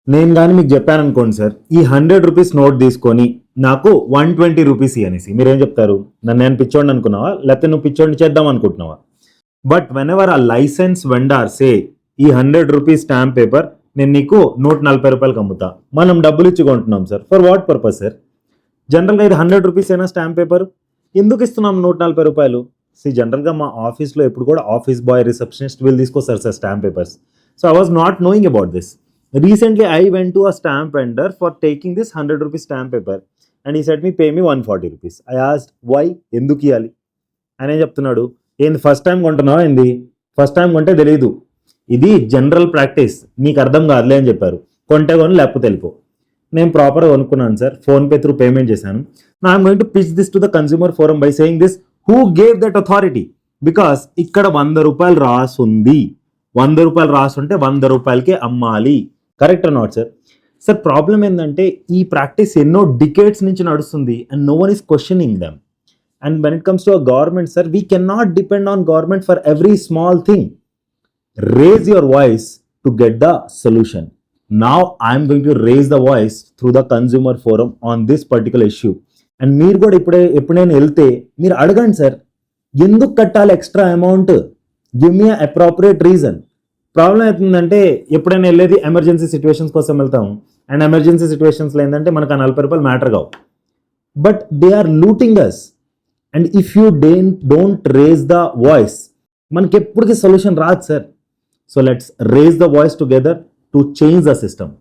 నేను కానీ మీకు చెప్పాను అనుకోండి సార్, ఈ 100 రూపీస్ నోట్ తీసుకొని నాకు 120 రూపీస్ అనేసి మీరేం చెప్తారు? నన్ను నేను పిచ్చోడిని అనుకున్నావా, లేకపోతే నువ్వు పిచ్చోడిని చేద్దాం అనుకుంటున్నావా? బట్ వెన్ ఎవర్ ఆ లైసెన్స్ వెండార్ సే ఈ 100 రూపీస్ స్టాంప్ పేపర్ నేను నీకు 140 రూపాయలకి అమ్ముతా, మనం డబ్బులు ఇచ్చి కొంటున్నాం sir. For what purpose sir? జనరల్గా ఇది 100 రూపీస్ అయినా స్టాంప్ పేపర్, ఎందుకు ఇస్తున్నాం 140 రూపాయలు? జనరల్గా మా ఆఫీస్లో ఎప్పుడు కూడా ఆఫీస్ బాయ్ రిసెప్షనిస్ట్ వీళ్ళు తీసుకొస్తారు sir stamp papers. So I was not knowing about this. Recently, I went to a stamp vendor for taking this 100 rupees stamp paper and he said me pay me 140 rupees. I asked why? ఎందుకు ఇవ్వాలి అని చెప్తున్నాడు. ఏంది first time కొంటున్నావా ఏంది? First time కొంటే తెలియదు, ఇది general practice, నీకు అర్థం కాదులే అని చెప్పారు. కొంటే కొని లేకపోతే వెళ్ళిపో. నేను ప్రాపర్గా కొనుక్కున్నాను సార్, ఫోన్పే త్రూ పేమెంట్ చేశాను. నా I'm going to pitch this to the consumer forum by saying this, who gave that authority? Because ఇక్కడ 100 రూపాయలు రాసుంది, 100 రూపాయలు రాసుంటే 100 రూపాయలకే అమ్మాలి. Correct or not sir? Sir problem ఏంటంటే ఈ ప్రాక్టీస్ ఎన్నో డికేడ్స్ నుంచి నడుస్తుంది and no one is questioning them. And when it comes to a government sir, we can not depend on government for every small thing. Raise your voice to get the solution. Now I'm going to raise the voice through the consumer forum on this particular issue. And మీరు కూడా ఎప్పుడైనా వెళ్తే మీరు అడగండి sir, ఎందుకు కట్టాలి extra amount? Give me appropriate reason. Problem అవుతుందంటే ఎప్పుడైనా వెళ్ళేది ఎమర్జెన్సీ సిచ్యువేషన్స్ కోసం వెళ్తాం, అండ్ ఎమర్జెన్సీ సిచ్యువేషన్స్లో ఏంటంటే మనకు ఆ 40 రూపాయలు మ్యాటర్ కావు, but they are looting us. And if you don't raise the voice, మనకి ఎప్పటికీ సొల్యూషన్ రాదు sir. So let's raise the voice together to change the system.